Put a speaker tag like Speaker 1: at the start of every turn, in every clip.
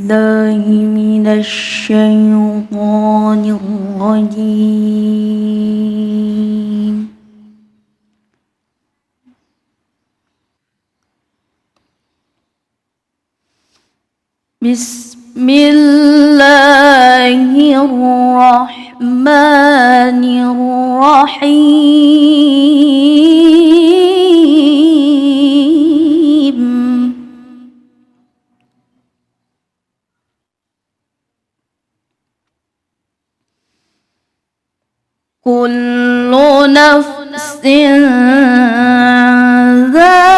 Speaker 1: بالله من الشيطان الرجيم. بسم الله الرحمن الرحيم. كل نفس ذائقة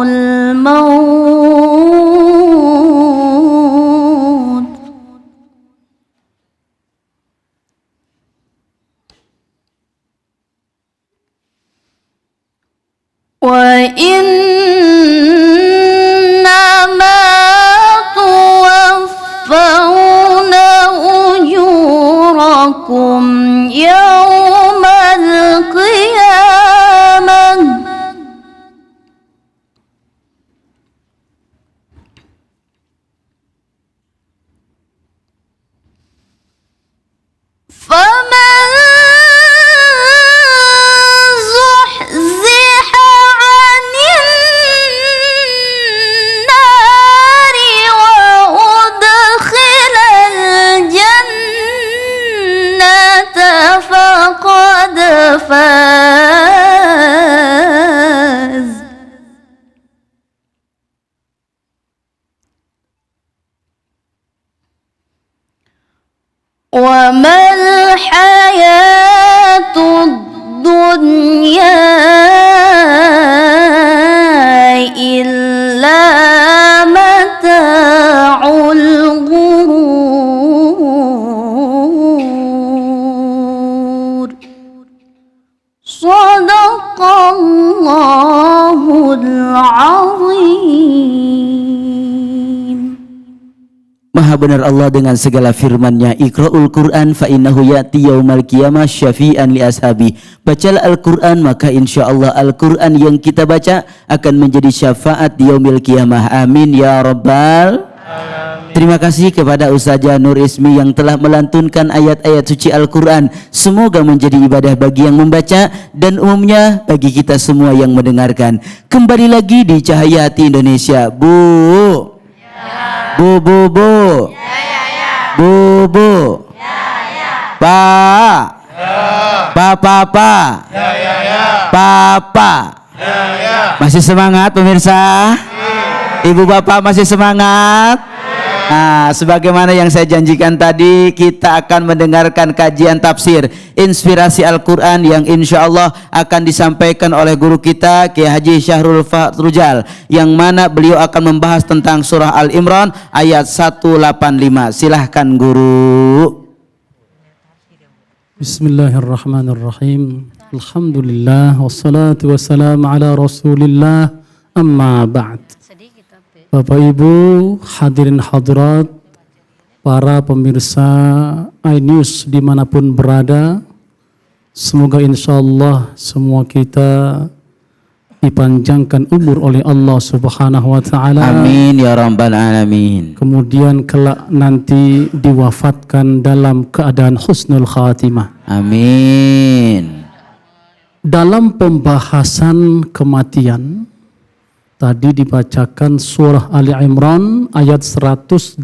Speaker 1: الموت وإنما توفون أجوركم يوم القيامة فمن زحزح عن النار وأدخل الجنة فقد فاز. وما الحياة الدنيا إلا متاع الغرور. صدق الله العظيم.
Speaker 2: Maha benar Allah dengan segala firman-Nya. Iqra'ul Qur'an fa innahu ya'ti yaumal qiyamah syafi'an li ashabi. Bacalah Al-Qur'an, maka insyaallah Al-Qur'an yang kita baca akan menjadi syafaat di yaumil qiyamah. Amin ya rabbal alamin. Terima kasih kepada Ustazah Nur Ismi yang telah melantunkan ayat-ayat suci Al-Qur'an. Semoga menjadi ibadah bagi yang membaca dan umumnya bagi kita semua yang mendengarkan. Kembali lagi di Cahaya Hati Indonesia. Bu. Bu. Bu. Pa. Pa. Papa. Masih semangat pemirsa? Ibu bapak masih semangat? Nah, sebagaimana yang saya janjikan tadi, kita akan mendengarkan kajian tafsir Inspirasi Al-Quran yang insya Allah akan disampaikan oleh guru kita Kiai Haji Syahrul Fatrujal, yang mana beliau akan membahas tentang surah Al-Imran ayat 185. Silahkan guru.
Speaker 3: Bismillahirrahmanirrahim. Alhamdulillah wassalatu wassalamu ala Rasulillah, amma ba'd. Bapak Ibu hadirin hadirat, para pemirsa iNews dimanapun berada, semoga insya Allah semua kita dipanjangkan umur oleh Allah Subhanahu wa Ta'ala.
Speaker 2: Amin ya rabbal alamin.
Speaker 3: Kemudian kelak nanti diwafatkan dalam keadaan husnul khatimah.
Speaker 2: Amin.
Speaker 3: Dalam pembahasan kematian, tadi dibacakan surah Ali Imran ayat 185.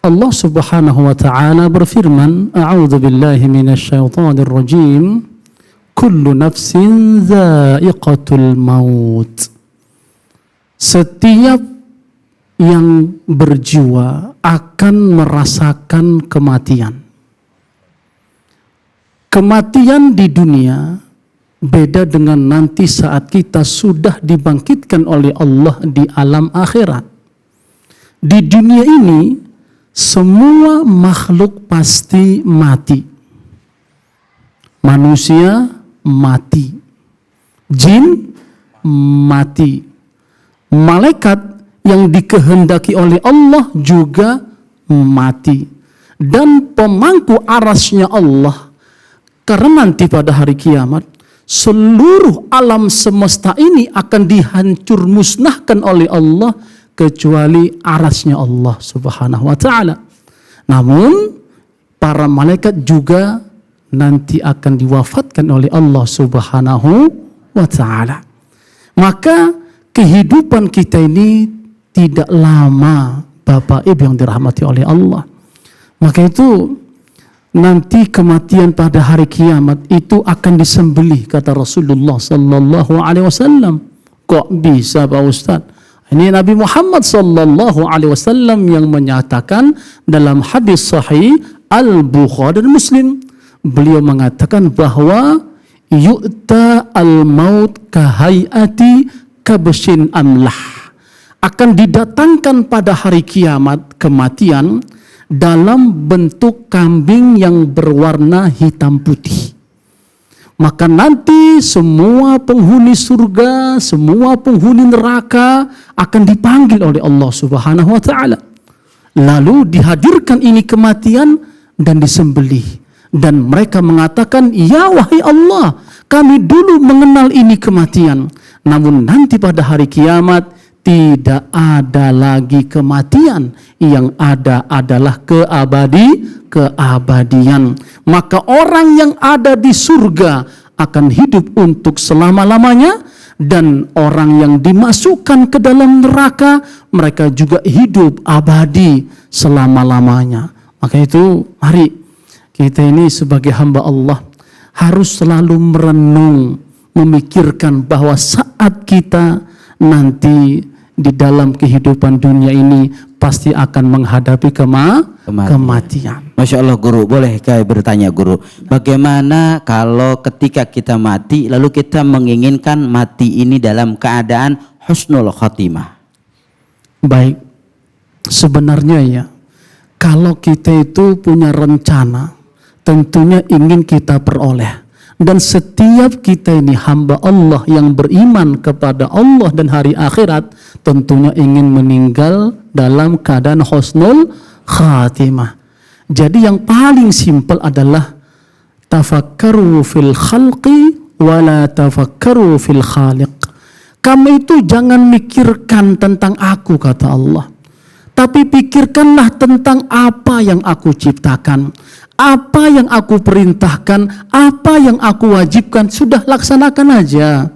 Speaker 3: Allah Subhanahu wa Ta'ala berfirman, A'udzu billahi minasyaitonir rajim. Kullu nafsin dha'iqatul maut. Setiap yang berjiwa akan merasakan kematian. Kematian di dunia beda dengan nanti saat kita sudah dibangkitkan oleh Allah di alam akhirat. Di dunia ini semua makhluk pasti mati. Manusia mati, jin mati, malaikat yang dikehendaki oleh Allah juga mati, dan pemangku arasnya Allah. Karena nanti pada hari kiamat seluruh alam semesta ini akan dihancur musnahkan oleh Allah kecuali arasnya Allah subhanahu wa ta'ala. Namun para malaikat juga nanti akan diwafatkan oleh Allah subhanahu wa ta'ala. Maka kehidupan kita ini tidak lama, Bapak Ibu yang dirahmati oleh Allah. Maka itu nanti kematian pada hari kiamat itu akan disembelih, kata Rasulullah sallallahu alaihi wasallam. Kok bisa Pak Ustaz? Ini Nabi Muhammad sallallahu alaihi wasallam yang menyatakan dalam hadis sahih Al-Bukhari dan Muslim. Beliau mengatakan bahwa yu'ta al-maut kahayati kabshin amlah. Akan didatangkan pada hari kiamat kematian dalam bentuk kambing yang berwarna hitam putih. Maka nanti semua penghuni surga, semua penghuni neraka akan dipanggil oleh Allah subhanahu wa ta'ala. Lalu dihadirkan ini kematian dan disembelih. Dan mereka mengatakan, ya wahai Allah, kami dulu mengenal ini kematian. Namun nanti pada hari kiamat tidak ada lagi kematian, yang ada adalah keabadian. Maka orang yang ada di surga akan hidup untuk selama-lamanya, dan orang yang dimasukkan ke dalam neraka mereka juga hidup abadi selama-lamanya. Maka itu mari kita ini sebagai hamba Allah harus selalu merenung, memikirkan bahwa saat kita nanti di dalam kehidupan dunia ini pasti akan menghadapi kematian.
Speaker 2: Masya Allah guru, boleh saya bertanya guru, bagaimana kalau ketika kita mati lalu kita menginginkan mati ini dalam keadaan husnul khotimah?
Speaker 3: Baik, sebenarnya ya, kalau kita itu punya rencana, tentunya ingin kita peroleh. Dan setiap kita ini hamba Allah yang beriman kepada Allah dan hari akhirat, tentunya ingin meninggal dalam keadaan husnul khatimah. Jadi yang paling simpel adalah tafakkaru fil khalqi wala tafakkaru fil khaliq. Kamu itu jangan mikirkan tentang aku, kata Allah, tapi pikirkanlah tentang apa yang aku ciptakan, apa yang aku perintahkan, apa yang aku wajibkan, sudah laksanakan aja.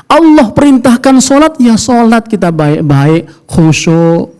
Speaker 3: Allah perintahkan sholat, ya sholat kita baik-baik, khusyuk.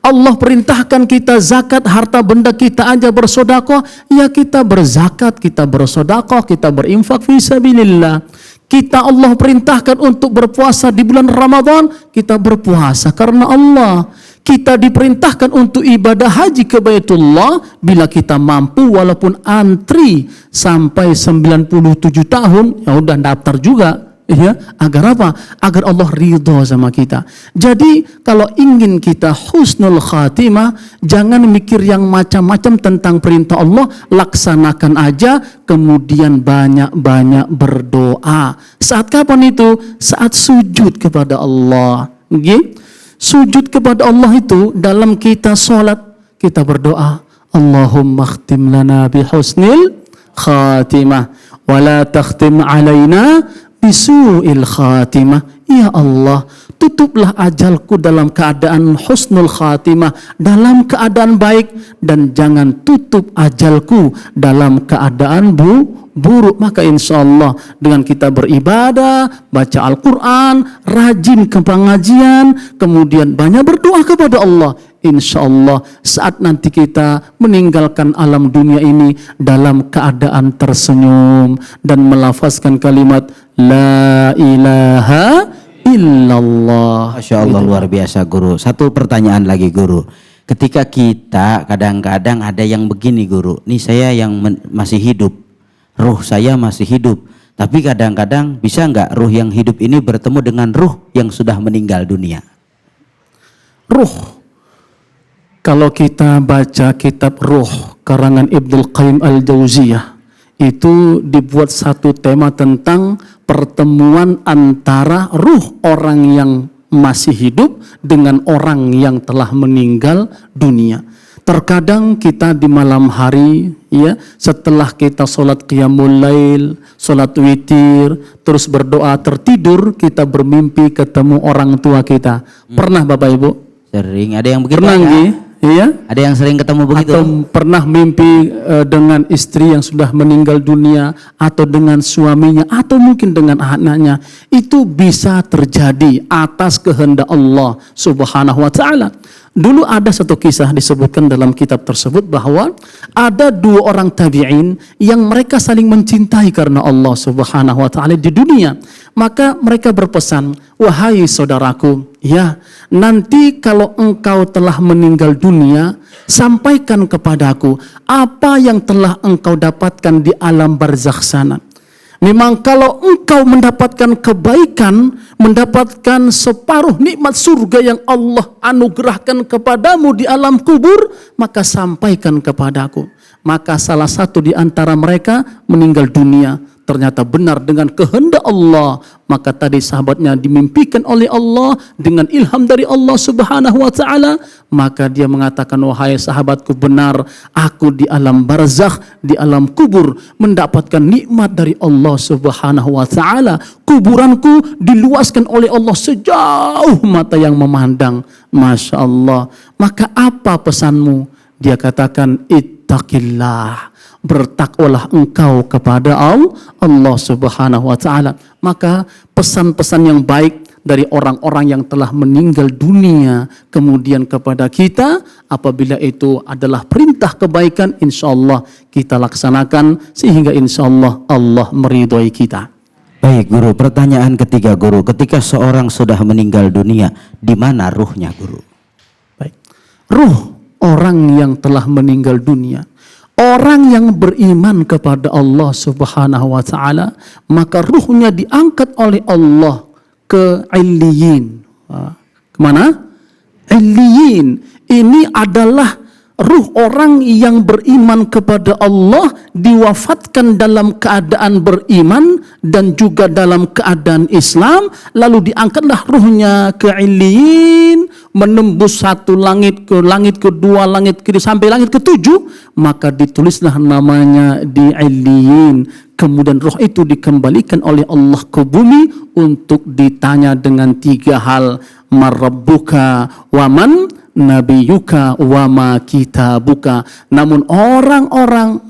Speaker 3: Allah perintahkan kita zakat, harta benda kita aja bersodakoh, ya kita berzakat, kita bersodakoh, kita berinfak fisabilillah. Kita Allah perintahkan untuk berpuasa di bulan Ramadan, kita berpuasa karena Allah. Kita diperintahkan untuk ibadah haji ke Baitullah bila kita mampu, walaupun antri sampai 97 tahun, ya udah daftar juga, ya. Agar apa? Agar Allah ridho sama kita. Jadi kalau ingin kita husnul khatimah, jangan mikir yang macam-macam tentang perintah Allah, laksanakan aja, kemudian banyak-banyak berdoa. Saat kapan itu? Saat sujud kepada Allah. Sujud kepada Allah itu dalam kita sholat, kita berdoa, Allahumma khtim lana bihusnil khatimah wa la takhtim alaina bisu'il khatimah. Ya Allah, tutuplah ajalku dalam keadaan husnul khatimah, dalam keadaan baik, dan jangan tutup ajalku dalam keadaan buruk. Maka insya Allah dengan kita beribadah, baca Al-Quran, rajin ke pengajian, kemudian banyak berdoa kepada Allah, insya Allah saat nanti kita meninggalkan alam dunia ini dalam keadaan tersenyum dan melafazkan kalimat La ilaha illallah.
Speaker 2: Masya Allah, luar biasa guru. Satu pertanyaan lagi guru. Ketika kita kadang-kadang ada yang begini guru, nih saya yang masih hidup, ruh saya masih hidup, tapi kadang-kadang bisa nggak ruh yang hidup ini bertemu dengan ruh yang sudah meninggal dunia?
Speaker 3: Ruh, kalau kita baca kitab Ruh karangan Ibnul Qayyim Al-Jauziyah, itu dibuat satu tema tentang pertemuan antara ruh orang yang masih hidup dengan orang yang telah meninggal dunia. Terkadang kita di malam hari, ya, setelah kita sholat qiyamul lail, sholat witir, terus berdoa tertidur, kita bermimpi ketemu orang tua kita. Pernah Bapak Ibu?
Speaker 2: Sering ada yang begitu.
Speaker 3: Pernah
Speaker 2: ya?
Speaker 3: nggih? Iya.
Speaker 2: Ada yang sering ketemu begitu.
Speaker 3: Atau pernah mimpi dengan istri yang sudah meninggal dunia, atau dengan suaminya, atau mungkin dengan anaknya. Itu bisa terjadi atas kehendak Allah Subhanahu wa taala. Dulu ada satu kisah disebutkan dalam kitab tersebut bahwa ada 2 orang tabi'in yang mereka saling mencintai karena Allah Subhanahu wa taala di dunia. Maka mereka berpesan, "Wahai saudaraku, ya, nanti kalau engkau telah meninggal dunia, sampaikan kepadaku apa yang telah engkau dapatkan di alam barzakh sana. Memang kalau engkau mendapatkan kebaikan, mendapatkan separuh nikmat surga yang Allah anugerahkan kepadamu di alam kubur, maka sampaikan kepadaku." Maka salah satu di antara mereka meninggal dunia. Ternyata benar dengan kehendak Allah. Maka tadi sahabatnya dimimpikan oleh Allah dengan ilham dari Allah Subhanahu wa taala. Maka dia mengatakan, "Wahai sahabatku, benar aku di alam barzakh, di alam kubur mendapatkan nikmat dari Allah Subhanahu wa taala. Kuburanku diluaskan oleh Allah sejauh mata yang memandang." Masya Allah. Maka apa pesanmu? Dia katakan, "Ittaqillah." Bertakwalah engkau kepada Allah Subhanahu wa taala. Maka pesan-pesan yang baik dari orang-orang yang telah meninggal dunia kemudian kepada kita, apabila itu adalah perintah kebaikan, insyaallah kita laksanakan sehingga insyaallah Allah meridhoi kita.
Speaker 2: Baik guru, pertanyaan ketiga guru, ketika seorang sudah meninggal dunia, di mana ruhnya guru?
Speaker 3: Baik. Ruh orang yang telah meninggal dunia, orang yang beriman kepada Allah Subhanahu wa taala, maka ruhnya diangkat oleh Allah ke Illiyin. Kemana? Illiyin. Ini adalah ruh orang yang beriman kepada Allah, diwafatkan dalam keadaan beriman dan juga dalam keadaan Islam, lalu diangkatlah ruhnya ke Illiyin, menembus satu langit ke langit kedua, langit ketiga sampai langit ketujuh, maka ditulislah namanya di Illiyin. Kemudian roh itu dikembalikan oleh Allah ke bumi untuk ditanya dengan 3 hal: marabbuka waman nabiyuka wama kitabuka. Namun orang-orang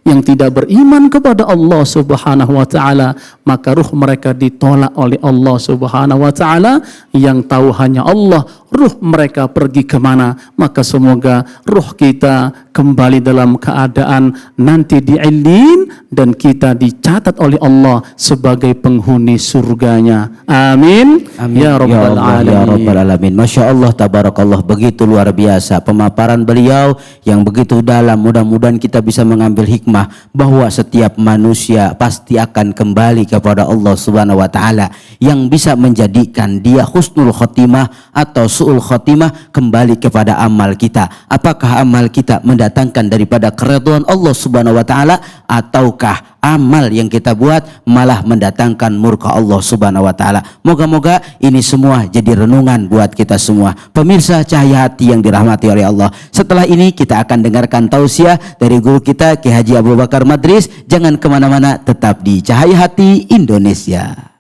Speaker 3: yang tidak beriman kepada Allah Subhanahu wa taala, maka ruh mereka ditolak oleh Allah Subhanahu wa taala. Yang tahu hanya Allah, ruh mereka pergi kemana. Maka semoga ruh kita kembali dalam keadaan nanti di Illiyin dan kita dicatat oleh Allah sebagai penghuni surganya. Amin.
Speaker 2: Amin.
Speaker 3: Ya Rabbal Alamin.
Speaker 2: Ya Rabbal Alamin. Masya Allah, tabarakallah, begitu luar biasa pemaparan beliau yang begitu dalam. Mudah-mudahan kita bisa mengambil hikmah bahwa setiap manusia pasti akan kembali kepada Allah Subhanahu wa taala, yang bisa menjadikan dia husnul khotimah atau su'ul khotimah kembali kepada amal kita. Apakah amal kita mendatangkan daripada keridhaan Allah Subhanahu wa taala, ataukah amal yang kita buat malah mendatangkan murka Allah Subhanahu wa taala. Moga-moga ini semua jadi renungan buat kita semua. Pemirsa Cahaya Hati yang dirahmati oleh Allah, setelah ini kita akan dengarkan tausiah dari guru kita Ki Haji Abu Bakar Madris. Jangan kemana-mana, tetap di Cahaya Hati Indonesia.